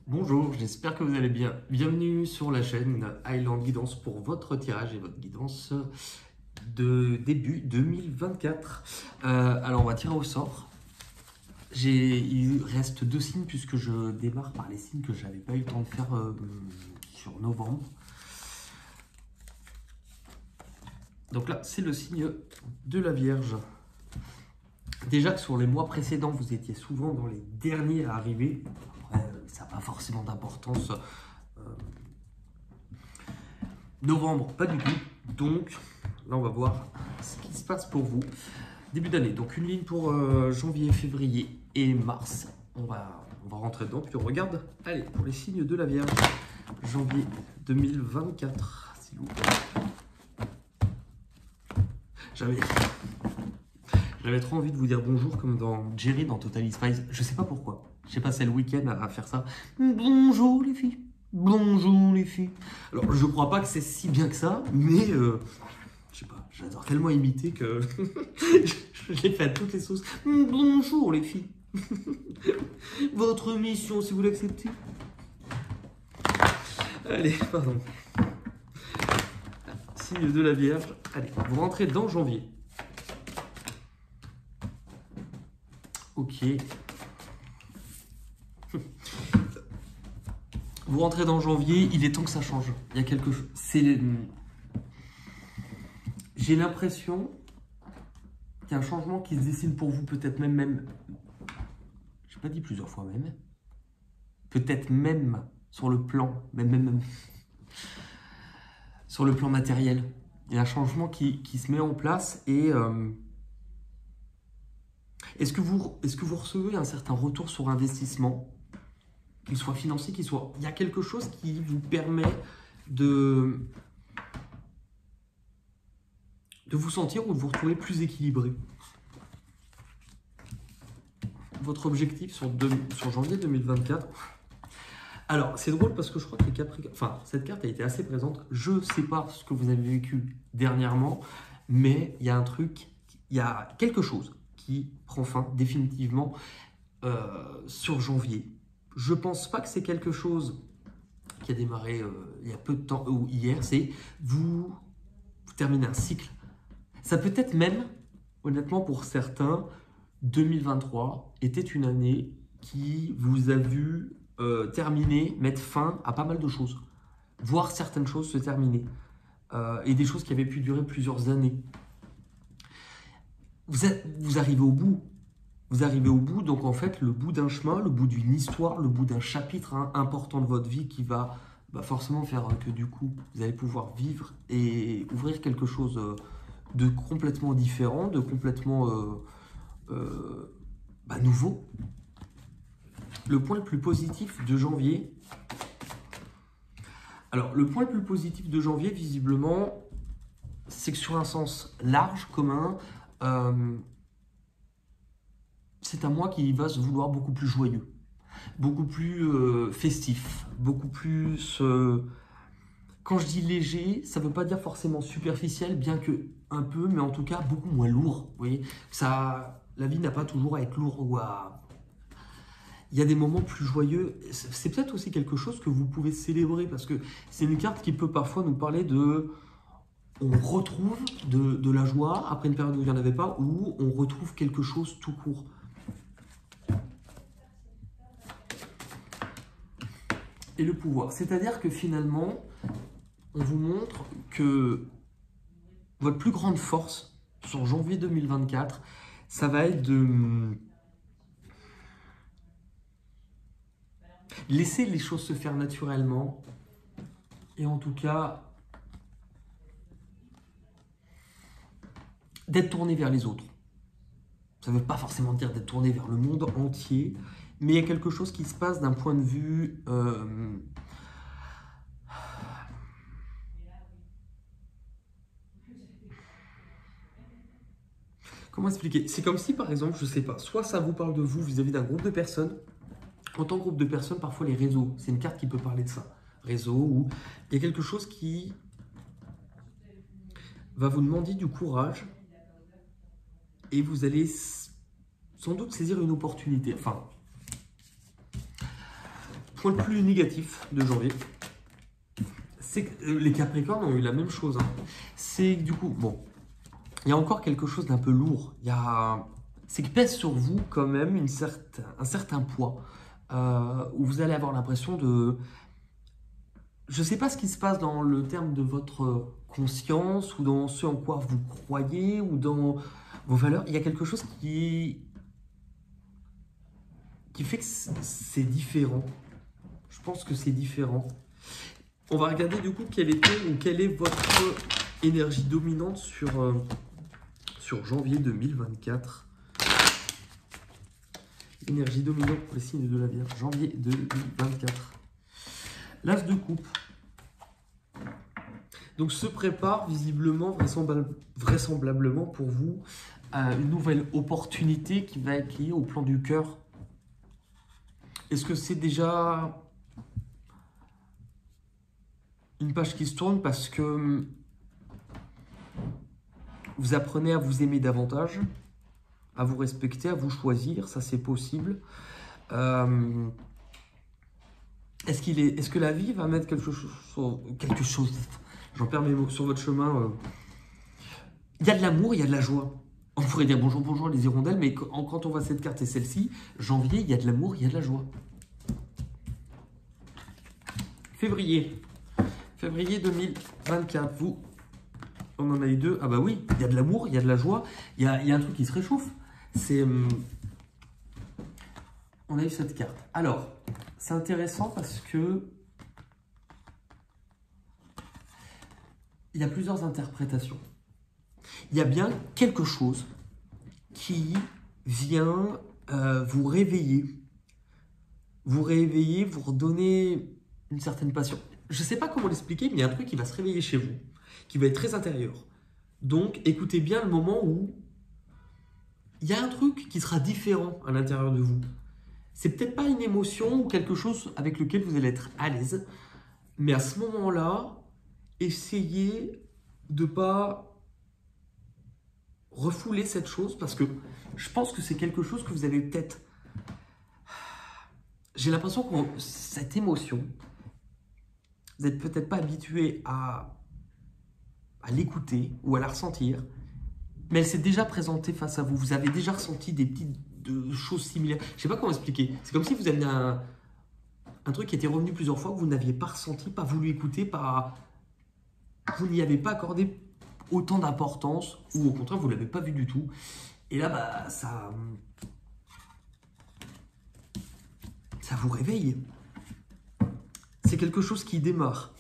Bonjour, j'espère que vous allez bien. Bienvenue sur la chaîne Highland Guidance pour votre tirage et votre guidance de début 2024. Alors on va tirer au sort. Il reste 2 signes puisque je démarre par les signes que je n'avais pas eu le temps de faire sur novembre. Donc là, c'est le signe de la Vierge. Déjà que sur les mois précédents, vous étiez souvent dans les derniers à arriver. Après, ça n'a pas forcément d'importance. Novembre, pas du tout. Donc, là, on va voir ce qui se passe pour vous. Début d'année, donc une ligne pour janvier, février et mars. On va rentrer dedans, puis on regarde. Allez, pour les signes de la Vierge, janvier 2024. S'il vous plaît. J'avais trop envie de vous dire bonjour comme dans Jerry dans Totally Spies. Je sais pas pourquoi. Je sais pas, c'est le week-end à faire ça. Bonjour les filles. Bonjour les filles. Alors je crois pas que c'est si bien que ça, mais je sais pas, j'adore tellement imiter que je l'ai fait à toutes les sauces. Bonjour les filles. Votre mission si vous l'acceptez. Allez, pardon. Signe de la Vierge. Allez, vous rentrez dans janvier. Ok. Vous rentrez dans janvier, il est temps que ça change. Il y a quelque chose. J'ai l'impression qu'il y a un changement qui se dessine pour vous, peut-être même. J'ai pas dit plusieurs fois même. Peut-être même sur le plan, même sur le plan matériel. Il y a un changement qui se met en place et est-ce que vous recevez un certain retour sur investissement, qu'il soit financier, il y a quelque chose qui vous permet de vous sentir ou de vous retrouver plus équilibré. Votre objectif sur janvier 2024. Alors, c'est drôle parce que je crois que cette carte a été assez présente. Je ne sais pas ce que vous avez vécu dernièrement, mais il y a un truc, il y a quelque chose qui prend fin définitivement sur janvier. Je ne pense pas que c'est quelque chose qui a démarré il y a peu de temps ou hier. C'est vous terminez un cycle. Ça peut être même, honnêtement pour certains, 2023 était une année qui vous a vu terminer, mettre fin à pas mal de choses. Voir certaines choses se terminer. Et des choses qui avaient pu durer plusieurs années. Vous arrivez au bout. Vous arrivez au bout, donc en fait, le bout d'un chemin, le bout d'une histoire, le bout d'un chapitre important de votre vie qui va forcément faire que du coup, vous allez pouvoir vivre et ouvrir quelque chose de complètement différent, de complètement nouveau. Le point le plus positif de janvier. Alors, le point le plus positif de janvier, visiblement, c'est que sur un sens large, commun, c'est un mois qui va se vouloir beaucoup plus joyeux, beaucoup plus festif, beaucoup plus... Quand je dis léger, ça ne veut pas dire forcément superficiel, bien que un peu, mais en tout cas beaucoup moins lourd. Vous voyez, la vie n'a pas toujours à être lourde ou à... Il y a des moments plus joyeux. C'est peut-être aussi quelque chose que vous pouvez célébrer, parce que c'est une carte qui peut parfois nous parler de... On retrouve de la joie après une période où il n'y en avait pas, ou on retrouve quelque chose tout court. Et le pouvoir. C'est-à-dire que finalement, on vous montre que votre plus grande force sur janvier 2024, ça va être de laisser les choses se faire naturellement et en tout cas d'être tourné vers les autres. Ça ne veut pas forcément dire d'être tourné vers le monde entier, mais il y a quelque chose qui se passe d'un point de vue... Comment expliquer? C'est comme si, par exemple, je ne sais pas, soit ça vous parle de vous vis-à-vis d'un groupe de personnes. En tant que groupe de personnes, parfois les réseaux, c'est une carte qui peut parler de ça. Réseau, où il y a quelque chose qui va vous demander du courage et vous allez sans doute saisir une opportunité. Enfin, point de plus négatif de janvier, c'est que les Capricornes ont eu la même chose. Hein. C'est du coup, bon, il y a encore quelque chose d'un peu lourd. C'est que pèse sur vous quand même un certain poids, où vous allez avoir l'impression de... Je ne sais pas ce qui se passe dans le terme de votre conscience, ou dans ce en quoi vous croyez, ou dans vos valeurs. Il y a quelque chose qui fait que c'est différent. Je pense que c'est différent. On va regarder du coup quelle est votre énergie dominante sur janvier 2024. Énergie dominante pour les signes de la Vierge, janvier 2024. L'As de coupe. Donc se prépare visiblement, vraisemblablement pour vous, une nouvelle opportunité qui va être liée au plan du cœur. Est-ce que c'est déjà une page qui se tourne parce que vous apprenez à vous aimer davantage, à vous respecter, à vous choisir, ça c'est possible. Est-ce que la vie va mettre quelque chose, j'en perds mes mots, sur votre chemin. Il y a de l'amour, il y a de la joie. On pourrait dire bonjour, bonjour les hirondelles, mais quand on voit cette carte et celle-ci, janvier, il y a de l'amour, il y a de la joie. Février 2024, vous, on en a eu deux. Ah bah oui, il y a de l'amour, il y a de la joie, il y a un truc qui se réchauffe. On a eu cette carte. Alors, c'est intéressant parce que il y a plusieurs interprétations. Il y a bien quelque chose qui vient vous réveiller, vous redonner une certaine passion. Je ne sais pas comment l'expliquer, mais il y a un truc qui va se réveiller chez vous, qui va être très intérieur. Donc, écoutez bien le moment où il y a un truc qui sera différent à l'intérieur de vous. C'est peut-être pas une émotion ou quelque chose avec lequel vous allez être à l'aise, mais à ce moment-là, essayez de ne pas refouler cette chose parce que je pense que c'est quelque chose que vous avez peut-être... J'ai l'impression que cette émotion, vous n'êtes peut-être pas habitué à l'écouter ou à la ressentir, mais elle s'est déjà présentée face à vous. Vous avez déjà ressenti des petites choses similaires. Je ne sais pas comment expliquer. C'est comme si vous aviez un truc qui était revenu plusieurs fois que vous n'aviez pas ressenti, pas voulu écouter, vous n'y avez pas accordé autant d'importance, ou au contraire, vous ne l'avez pas vu du tout. Et là, bah, ça vous réveille. C'est quelque chose qui démarre.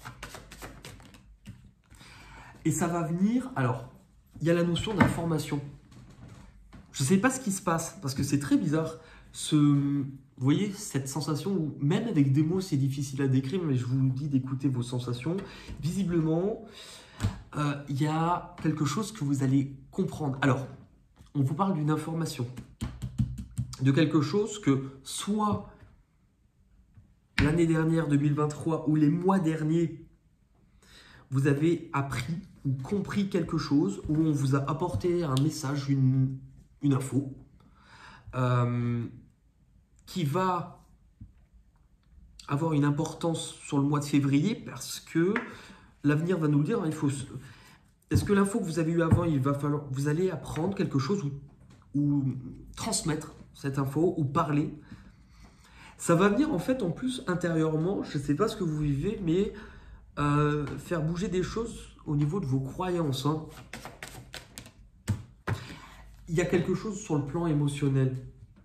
Et ça va venir... Alors, il y a la notion d'information. Je ne sais pas ce qui se passe, parce que c'est très bizarre. Vous voyez, cette sensation où, même avec des mots, c'est difficile à décrire, mais je vous dis d'écouter vos sensations. Visiblement, il y a quelque chose que vous allez comprendre. Alors, on vous parle d'une information, de quelque chose que soit l'année dernière, 2023, ou les mois derniers, vous avez appris ou compris quelque chose, où on vous a apporté un message, une info, qui va avoir une importance sur le mois de février, parce que l'avenir va nous le dire. Est-ce que l'info que vous avez eue avant, vous allez apprendre quelque chose ou transmettre cette info ou parler? Ça va venir en fait en plus intérieurement, je ne sais pas ce que vous vivez, mais faire bouger des choses au niveau de vos croyances. Hein. Il y a quelque chose sur le plan émotionnel.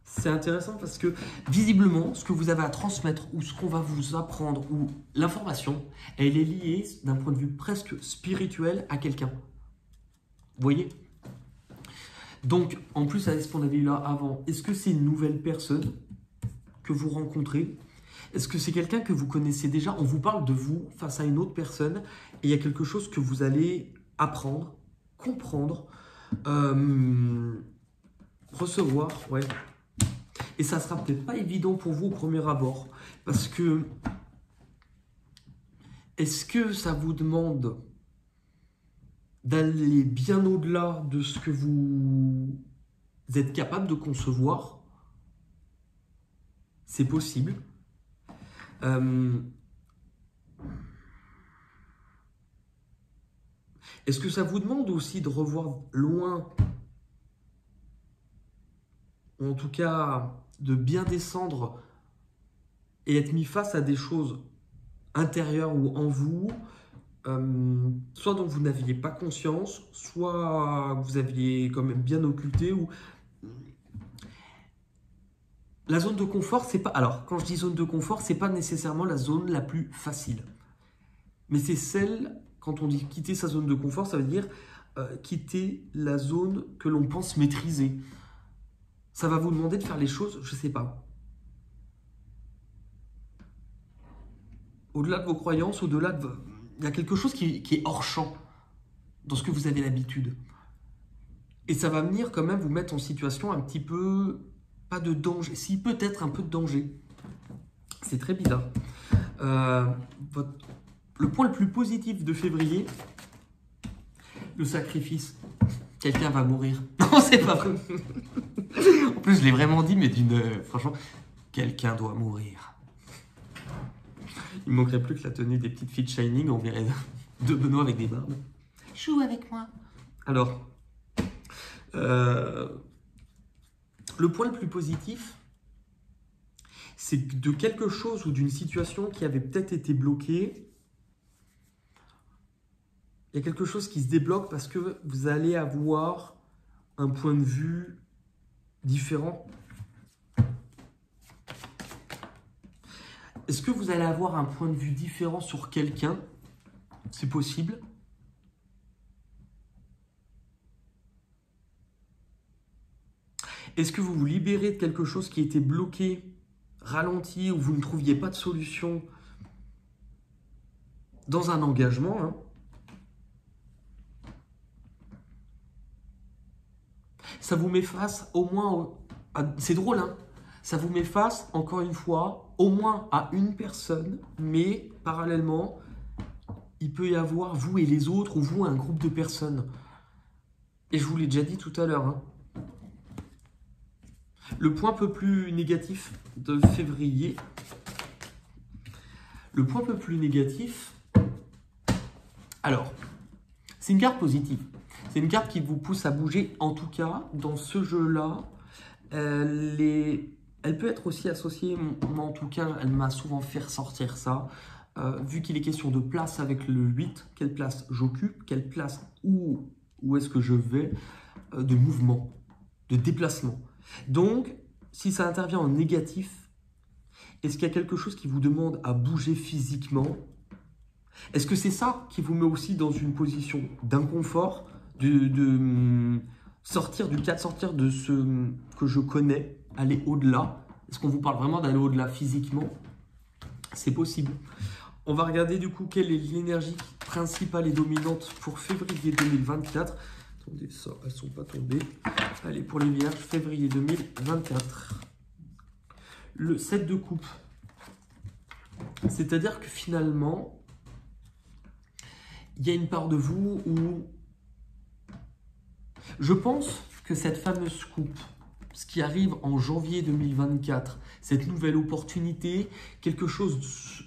C'est intéressant parce que visiblement, ce que vous avez à transmettre ou ce qu'on va vous apprendre ou l'information, elle est liée d'un point de vue presque spirituel à quelqu'un. Vous voyez? Donc, en plus, avec ce qu'on avait eu là avant, est-ce que c'est une nouvelle personne que vous rencontrez? Est-ce que c'est quelqu'un que vous connaissez déjà? On vous parle de vous face à une autre personne et il y a quelque chose que vous allez apprendre, comprendre, recevoir, ouais. Et ça sera peut-être pas évident pour vous au premier abord parce que est-ce que ça vous demande d'aller bien au-delà de ce que vous êtes capable de concevoir? C'est possible. Est-ce que ça vous demande aussi de revoir loin, ou en tout cas de bien descendre et être mis face à des choses intérieures ou en vous, soit dont vous n'aviez pas conscience, soit vous aviez quand même bien occulté, ou la zone de confort, c'est pas. Alors, quand je dis zone de confort, c'est pas nécessairement la zone la plus facile, mais c'est celle. Quand on dit quitter sa zone de confort, ça veut dire quitter la zone que l'on pense maîtriser. Ça va vous demander de faire les choses, je sais pas. Au-delà de vos croyances, au-delà de... Il y a quelque chose qui est hors champ dans ce que vous avez l'habitude. Et ça va venir quand même vous mettre en situation un petit peu... Pas de danger, si peut-être un peu de danger. C'est très bizarre. Le point le plus positif de février, le sacrifice. Quelqu'un va mourir. Non, c'est pas vrai. En plus, je l'ai vraiment dit, mais franchement, quelqu'un doit mourir. Il ne manquerait plus que la tenue des petites filles de Shining, on verrait de Benoît avec des barbes. Joue avec moi. Alors, le point le plus positif, c'est de quelque chose ou d'une situation qui avait peut-être été bloquée. Il y a quelque chose qui se débloque parce que vous allez avoir un point de vue différent. Est-ce que vous allez avoir un point de vue différent sur quelqu'un? C'est possible. Est-ce que vous vous libérez de quelque chose qui était bloqué, ralenti, ou vous ne trouviez pas de solution dans un engagement, hein? Ça vous met face au moins... C'est drôle, hein? Ça vous met face, encore une fois, au moins à une personne, mais parallèlement, il peut y avoir vous et les autres, ou vous un groupe de personnes. Et je vous l'ai déjà dit tout à l'heure, hein. Le point un peu plus négatif de février, alors, c'est une carte positive. C'est une carte qui vous pousse à bouger. En tout cas, dans ce jeu-là, elle peut être aussi associée, moi en tout cas, elle m'a souvent fait ressortir ça. Vu qu'il est question de place avec le 8, quelle place j'occupe, quelle place où est-ce que je vais, de mouvement, de déplacement. Donc, si ça intervient en négatif, est-ce qu'il y a quelque chose qui vous demande à bouger physiquement? Est-ce que c'est ça qui vous met aussi dans une position d'inconfort, de sortir du cadre, sortir de ce que je connais, aller au-delà? Est-ce qu'on vous parle vraiment d'aller au-delà physiquement? C'est possible. On va regarder du coup quelle est l'énergie principale et dominante pour février 2024. Attendez, ça, elles ne sont pas tombées. Allez, pour les vierges, février 2024. Le 7 de coupe. C'est-à-dire que finalement, il y a une part de vous où je pense que cette fameuse coupe, ce qui arrive en janvier 2024, cette nouvelle opportunité, quelque chose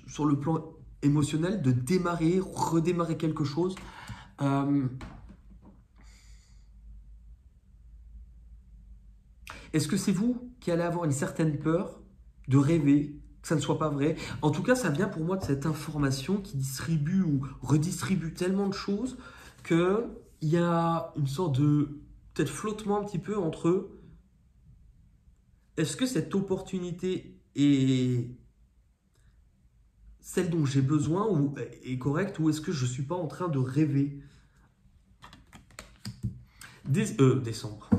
sur le plan émotionnel, de démarrer, redémarrer quelque chose. Est-ce que c'est vous qui allez avoir une certaine peur de rêver, que ça ne soit pas vrai? En tout cas, ça vient pour moi de cette information qui distribue ou redistribue tellement de choses qu'il y a une sorte de peut-être flottement un petit peu entre eux. Est-ce que cette opportunité est celle dont j'ai besoin ou est correcte, ou est-ce que je ne suis pas en train de rêver? Décembre.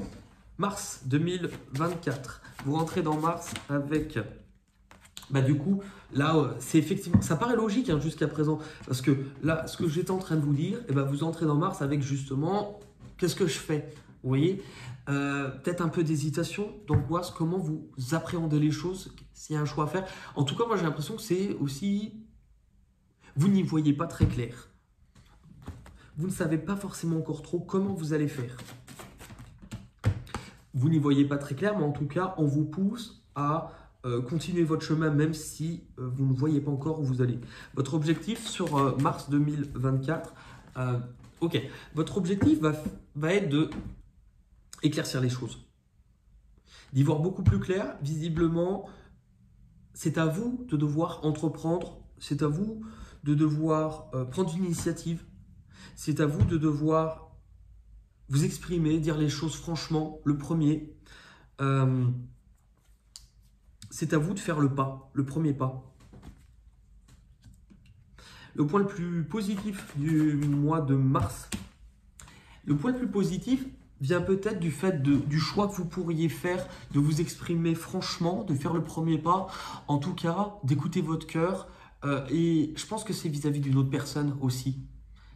Mars 2024. Vous rentrez dans mars avec... du coup, là, c'est effectivement... Ça paraît logique hein, jusqu'à présent. Parce que là, ce que j'étais en train de vous dire, vous entrez dans mars avec justement... Qu'est-ce que je fais? Vous voyez, peut-être un peu d'hésitation, d'angoisse. Comment vous appréhendez les choses? S'il y a un choix à faire. En tout cas, moi, j'ai l'impression que c'est aussi... Vous n'y voyez pas très clair. Vous ne savez pas forcément encore trop comment vous allez faire. Vous n'y voyez pas très clair, mais en tout cas, on vous pousse à continuez votre chemin même si vous ne voyez pas encore où vous allez. Votre objectif sur mars 2024, ok, votre objectif va être de éclaircir les choses, d'y voir beaucoup plus clair. Visiblement, c'est à vous de devoir entreprendre, c'est à vous de devoir prendre une initiative, c'est à vous de devoir vous exprimer, dire les choses franchement, le premier. C'est à vous de faire le pas, le premier pas. Le point le plus positif du mois de mars, le point le plus positif vient peut-être du fait du choix que vous pourriez faire, de vous exprimer franchement, de faire le premier pas, en tout cas d'écouter votre cœur. Et je pense que c'est vis-à-vis d'une autre personne aussi.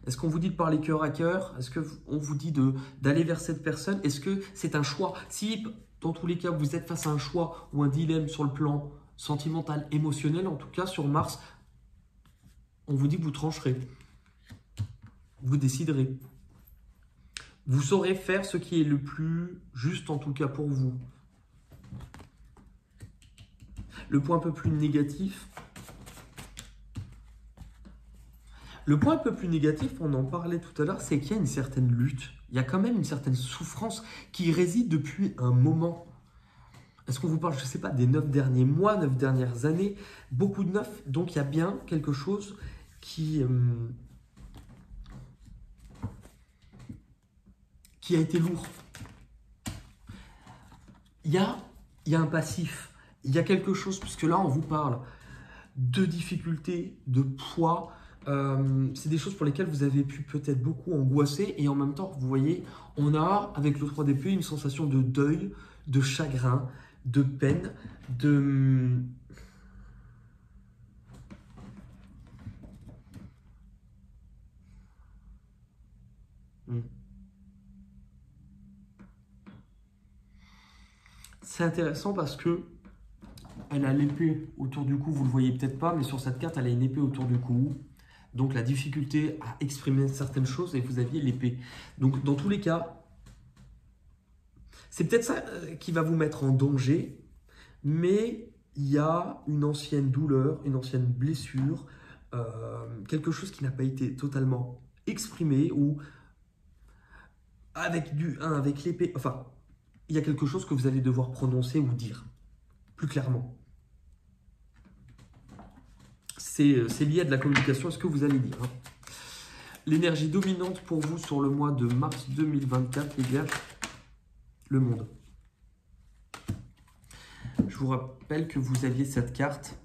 Est-ce qu'on vous dit de parler cœur à cœur? Est-ce qu'on vous dit d'aller vers cette personne? Est-ce que c'est un choix? Si dans tous les cas vous êtes face à un choix ou un dilemme sur le plan sentimental, émotionnel, en tout cas sur Mars, on vous dit que vous trancherez. Vous déciderez. Vous saurez faire ce qui est le plus juste, en tout cas pour vous. Le point un peu plus négatif. Le point un peu plus négatif, on en parlait tout à l'heure, c'est qu'il y a une certaine lutte. Il y a quand même une certaine souffrance qui réside depuis un moment. Est-ce qu'on vous parle, je ne sais pas, des 9 derniers mois, 9 dernières années? Beaucoup de 9, donc il y a bien quelque chose qui a été lourd. Il y a un passif, il y a quelque chose, puisque là on vous parle de difficultés, de poids, c'est des choses pour lesquelles vous avez pu peut-être beaucoup angoisser, et en même temps, vous voyez, on a, avec le 3 d'épée, une sensation de deuil, de chagrin, de peine, de... C'est intéressant parce que elle a l'épée autour du cou, vous le voyez peut-être pas, mais sur cette carte, elle a une épée autour du cou. Donc la difficulté à exprimer certaines choses, et vous aviez l'épée. Donc dans tous les cas, c'est peut-être ça qui va vous mettre en danger, mais il y a une ancienne douleur, une ancienne blessure, quelque chose qui n'a pas été totalement exprimé, ou avec l'épée, enfin, il y a quelque chose que vous allez devoir prononcer ou dire, plus clairement. C'est lié à de la communication, à ce que vous allez dire. L'énergie dominante pour vous sur le mois de mars 2024, les Vierges, le monde. Je vous rappelle que vous aviez cette carte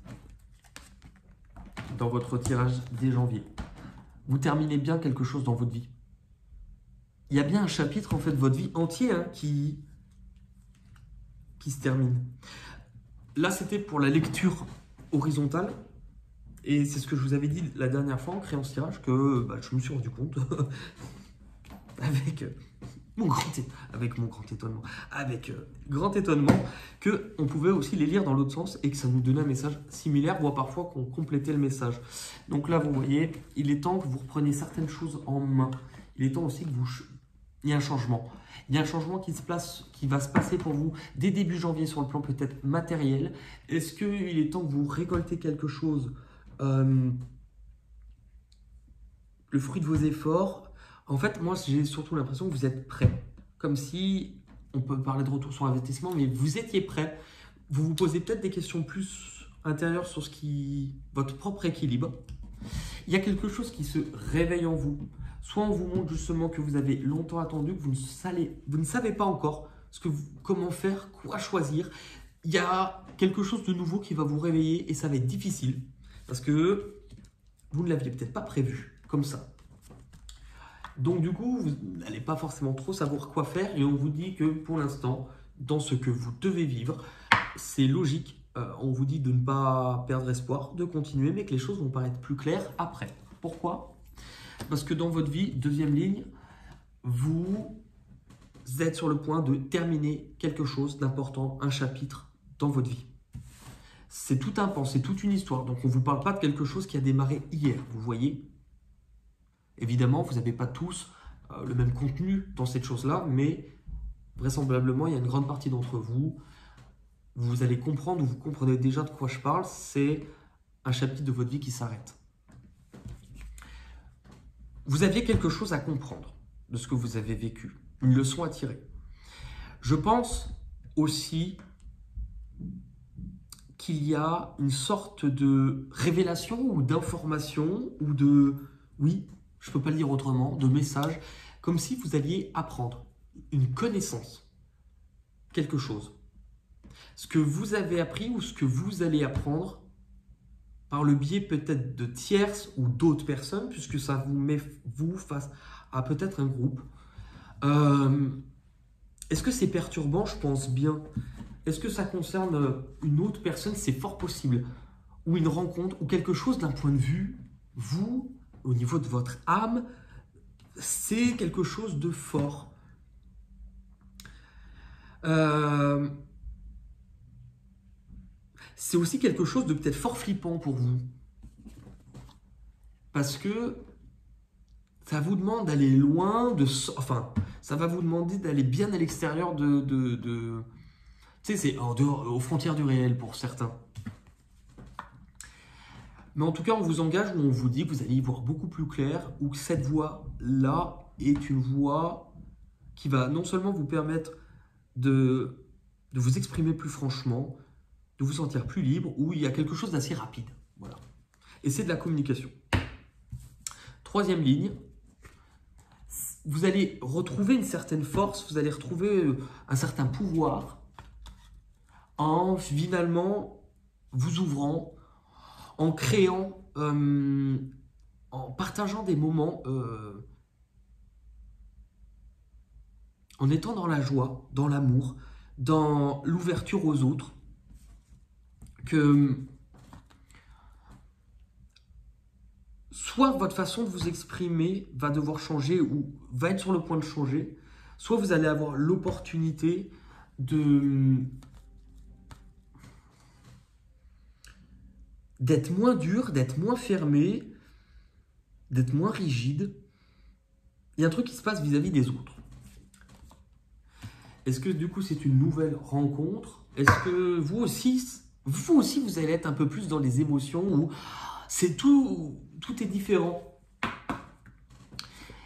dans votre tirage dès janvier. Vous terminez bien quelque chose dans votre vie. Il y a bien un chapitre, en fait, de votre vie entier qui se termine. Là, c'était pour la lecture horizontale. Et c'est ce que je vous avais dit la dernière fois en créant ce tirage, que je me suis rendu compte, avec mon grand étonnement, qu'on pouvait aussi les lire dans l'autre sens et que ça nous donnait un message similaire, voire parfois qu'on complétait le message. Donc là, vous voyez, il est temps que vous repreniez certaines choses en main. Il est temps aussi que il y a un changement. Il y a un changement qui va se passer pour vous dès début janvier sur le plan peut-être matériel. Est-ce qu'il est temps que vous récoltez quelque chose, le fruit de vos efforts? En fait, moi, j'ai surtout l'impression que vous êtes prêt. Comme si, on peut parler de retour sur investissement, mais vous étiez prêt. Vous vous posez peut-être des questions plus intérieures sur votre propre équilibre. Il y a quelque chose qui se réveille en vous. Soit on vous montre justement que vous avez longtemps attendu, que vous ne savez pas encore comment faire, quoi choisir. Il y a quelque chose de nouveau qui va vous réveiller et ça va être difficile parce que vous ne l'aviez peut-être pas prévu comme ça. Donc du coup, vous n'allez pas forcément trop savoir quoi faire et on vous dit que pour l'instant, dans ce que vous devez vivre, c'est logique. On vous dit de ne pas perdre espoir, de continuer, mais que les choses vont paraître plus claires après. Pourquoi ? Parce que dans votre vie, deuxième ligne, vous êtes sur le point de terminer quelque chose d'important, un chapitre dans votre vie. C'est tout un pan, c'est toute une histoire. Donc on ne vous parle pas de quelque chose qui a démarré hier, vous voyez. Évidemment, vous n'avez pas tous le même contenu dans cette chose-là, mais vraisemblablement, il y a une grande partie d'entre vous vous allez comprendre, ou vous comprenez déjà de quoi je parle, c'est un chapitre de votre vie qui s'arrête. Vous aviez quelque chose à comprendre de ce que vous avez vécu, une leçon à tirer. Je pense aussi qu'il y a une sorte de révélation ou d'information ou de, oui, je ne peux pas le dire autrement, de message, comme si vous alliez apprendre une connaissance, quelque chose. Ce que vous avez appris ou ce que vous allez apprendre par le biais peut-être de tierces ou d'autres personnes, puisque ça vous met vous face à peut-être un groupe. Est-ce que c'est perturbant? Je pense bien. Est-ce que ça concerne une autre personne? C'est fort possible. Ou une rencontre, ou quelque chose d'un point de vue, vous, au niveau de votre âme, c'est quelque chose de fort. C'est aussi quelque chose de peut-être fort flippant pour vous. Parce que ça vous demande d'aller loin, enfin, ça va vous demander d'aller bien à l'extérieur tu sais, c'est aux frontières du réel pour certains. Mais en tout cas, on vous engage ou on vous dit que vous allez y voir beaucoup plus clair, ou que cette voie-là est une voie qui va non seulement vous permettre de vous exprimer plus franchement, de vous sentir plus libre, ou il y a quelque chose d'assez rapide. Voilà. Et c'est de la communication. Troisième ligne, vous allez retrouver une certaine force, vous allez retrouver un certain pouvoir en finalement vous ouvrant, en créant, en partageant des moments, en étant dans la joie, dans l'amour, dans l'ouverture aux autres, que soit votre façon de vous exprimer va devoir changer ou va être sur le point de changer, soit vous allez avoir l'opportunité d'être moins dur, d'être moins fermé, d'être moins rigide. Il y a un truc qui se passe vis-à-vis des autres. Est-ce que du coup c'est une nouvelle rencontre? Est-ce que vous aussi vous allez être un peu plus dans les émotions où c'est tout est différent?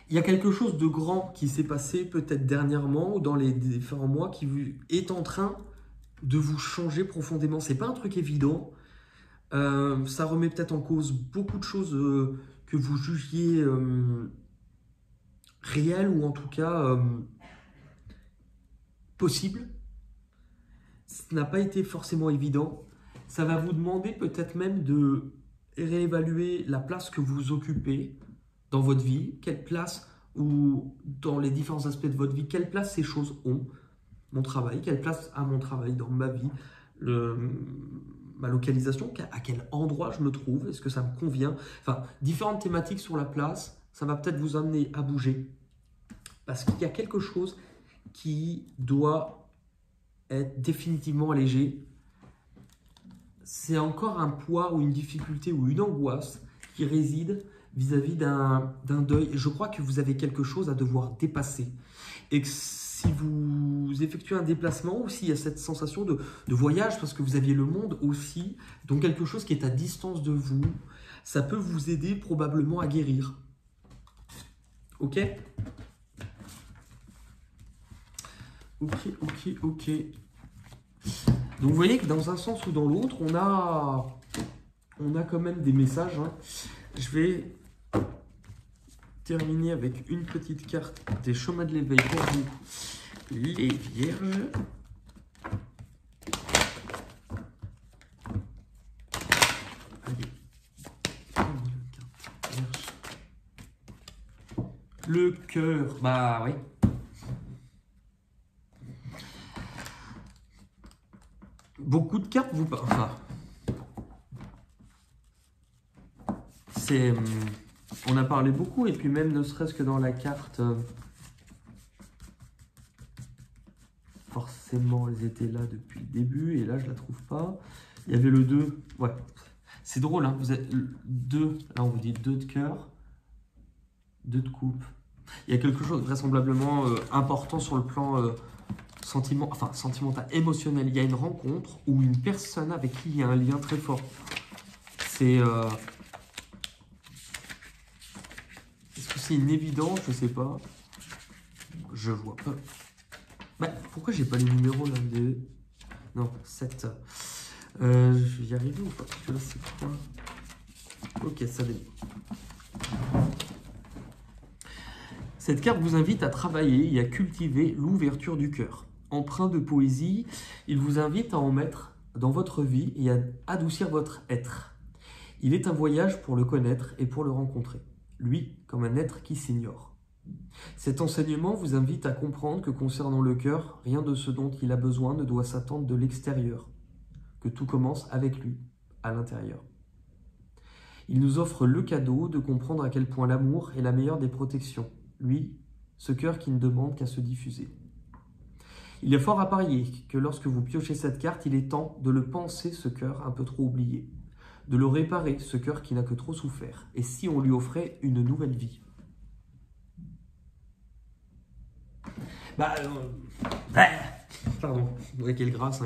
Il y a quelque chose de grand qui s'est passé peut-être dernièrement ou dans les différents mois qui est en train de vous changer profondément. C'est pas un truc évident. Ça remet peut-être en cause beaucoup de choses que vous jugiez réelles ou en tout cas possibles. Ça n'a pas été forcément évident. Ça va vous demander peut-être même de réévaluer la place que vous occupez dans votre vie, quelle place ou dans les différents aspects de votre vie, quelle place ces choses ont. Mon travail, quelle place a mon travail dans ma vie, ma localisation, à quel endroit je me trouve, est-ce que ça me convient? Enfin, différentes thématiques sur la place, ça va peut-être vous amener à bouger. Parce qu'il y a quelque chose qui doit être définitivement allégé. C'est encore un poids ou une difficulté ou une angoisse qui réside vis-à-vis d'un deuil. Je crois que vous avez quelque chose à devoir dépasser. Et que si vous effectuez un déplacement, aussi il y a cette sensation de voyage, parce que vous aviez le monde aussi, donc quelque chose qui est à distance de vous, ça peut vous aider probablement à guérir. Ok? Ok. Donc vous voyez que dans un sens ou dans l'autre, on a quand même des messages. Hein. Je vais terminer avec une petite carte des chemins de l'éveil pour vous, les vierges. Allez. Le cœur, bah oui. Beaucoup de cartes vous parlent. Enfin, on a parlé beaucoup, et puis même ne serait-ce que dans la carte, forcément elles étaient là depuis le début, et là je la trouve pas. Il y avait le 2, ouais. C'est drôle, hein, vous êtes 2, là on vous dit 2 de cœur, 2 de coupe. Il y a quelque chose de vraisemblablement important sur le plan sentimental, émotionnel. Il y a une rencontre ou une personne avec qui il y a un lien très fort. C'est... Est-ce que c'est une évidence? Je sais pas. Je vois pas. Bah, pourquoi j'ai pas les numéros là de... Non, 7. Je vais y arriver ou pas? Parce que là, c'est quoi? Ok, ça dépend. Cette carte vous invite à travailler et à cultiver l'ouverture du cœur. Empreint de poésie, il vous invite à en mettre dans votre vie et à adoucir votre être. Il est un voyage pour le connaître et pour le rencontrer, lui comme un être qui s'ignore. Cet enseignement vous invite à comprendre que concernant le cœur, rien de ce dont il a besoin ne doit s'attendre de l'extérieur, que tout commence avec lui, à l'intérieur. Il nous offre le cadeau de comprendre à quel point l'amour est la meilleure des protections, lui, ce cœur qui ne demande qu'à se diffuser. Il est fort à parier que lorsque vous piochez cette carte, il est temps de le penser, ce cœur un peu trop oublié, de le réparer, ce cœur qui n'a que trop souffert, et si on lui offrait une nouvelle vie. Pardon, quelle grâce.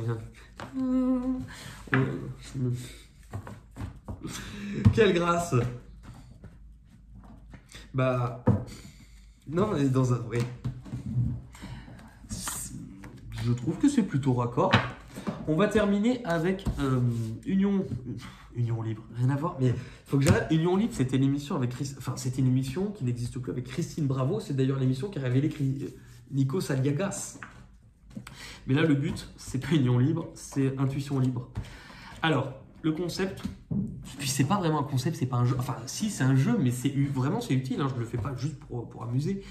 Quelle grâce. Non, mais dans un... Oui. Je trouve que c'est plutôt raccord. On va terminer avec Union Libre. Rien à voir, mais il faut que j'arrête. Union Libre, c'était l'émission avec c'était une émission qui n'existe plus avec Christine Bravo. C'est d'ailleurs l'émission qui a révélé Nikos Aliagas. Mais là, le but, c'est pas Union Libre, c'est Intuition Libre. Alors, le concept, puis c'est pas vraiment un concept, c'est pas un jeu. Enfin, si, c'est un jeu, mais c'est utile. Hein, je le fais pas juste pour amuser.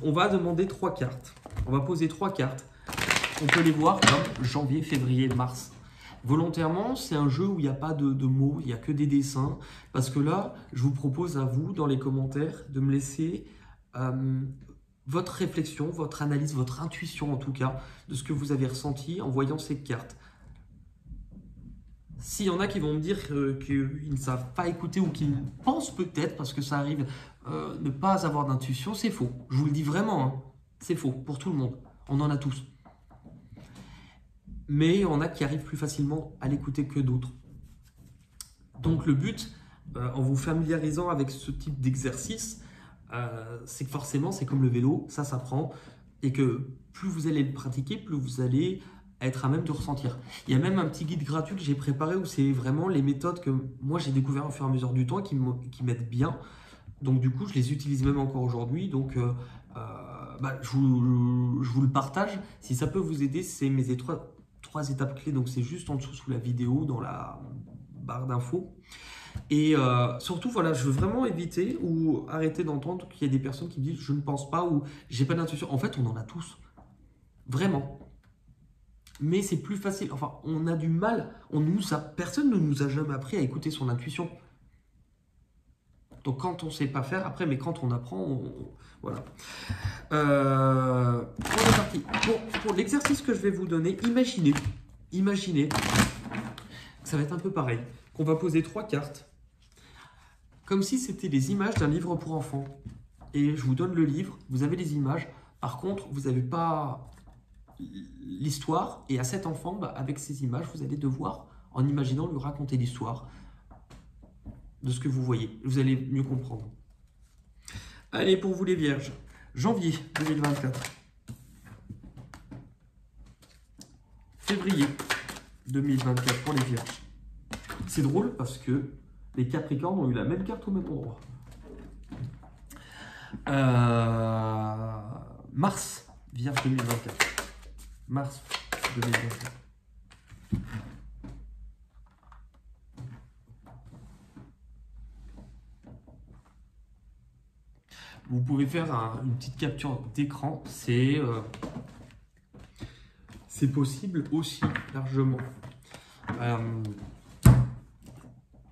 On va demander 3 cartes. On va poser 3 cartes. On peut les voir comme janvier, février, mars. Volontairement, c'est un jeu où il n'y a pas de mots, il n'y a que des dessins. Parce que là, je vous propose à vous, dans les commentaires, de me laisser votre réflexion, votre analyse, votre intuition en tout cas, de ce que vous avez ressenti en voyant ces cartes. S'il y en a qui vont me dire qu'ils ne savent pas écouter ou qu'ils pensent peut-être, parce que ça arrive, ne pas avoir d'intuition, c'est faux. Je vous le dis vraiment, hein, c'est faux pour tout le monde. On en a tous. Mais il y en a qui arrivent plus facilement à l'écouter que d'autres. Donc le but, en vous familiarisant avec ce type d'exercice, c'est que forcément, c'est comme le vélo, ça s'apprend, et que plus vous allez le pratiquer, plus vous allez être à même de ressentir. Il y a même un petit guide gratuit que j'ai préparé où c'est vraiment les méthodes que moi j'ai découvert au fur et à mesure du temps qui m'aident bien. Donc du coup, je les utilise même encore aujourd'hui. Donc je vous le partage. Si ça peut vous aider, c'est mes 3 étapes clés. Donc c'est juste en dessous sous la vidéo, dans la barre d'infos. Et surtout, voilà, je veux vraiment éviter ou arrêter d'entendre qu'il y a des personnes qui me disent « je ne pense pas » ou « j'ai pas d'intuition ». En fait, on en a tous. Vraiment. Mais c'est plus facile. Enfin, on a du mal. Personne ne nous a jamais appris à écouter son intuition. Donc, quand on ne sait pas faire, après, mais quand on apprend, voilà. On est parti. Pour l'exercice que je vais vous donner, imaginez, ça va être un peu pareil, qu'on va poser 3 cartes, comme si c'était les images d'un livre pour enfants. Et je vous donne le livre, vous avez les images. Par contre, vous n'avez pas l'histoire, et à cet enfant, avec ces images, vous allez devoir, en imaginant, lui raconter l'histoire de ce que vous voyez. Vous allez mieux comprendre. Allez, pour vous les vierges, janvier 2024, février 2024 pour les vierges. C'est drôle parce que les capricornes ont eu la même carte au même endroit. Mars, vierge 2024. Mars 2024. Vous pouvez faire une petite capture d'écran, c'est possible aussi largement.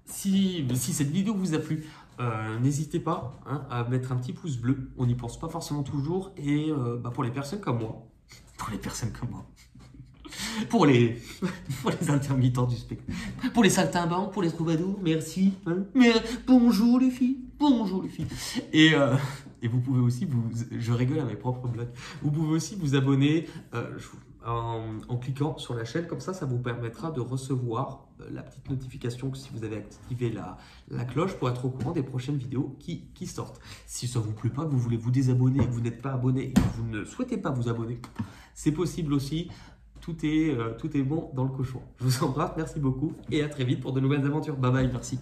Si cette vidéo vous a plu, n'hésitez pas à mettre un petit pouce bleu, on n'y pense pas forcément toujours, et pour les personnes comme moi, Pour les, pour les intermittents du spectacle. Pour les saltimbanques, pour les troubadours, merci. Hein. Mais bonjour les filles, bonjour les filles. Et vous pouvez aussi, je rigole à mes propres blagues, vous pouvez aussi vous abonner en cliquant sur la chaîne, comme ça vous permettra de recevoir la petite notification que si vous avez activé la cloche pour être au courant des prochaines vidéos qui sortent. Si ça ne vous plaît pas, que vous voulez vous désabonner, que vous n'êtes pas abonné et que vous ne souhaitez pas vous abonner, c'est possible aussi. Tout est bon dans le cochon. Je vous embrasse, merci beaucoup et à très vite pour de nouvelles aventures. Bye bye, merci.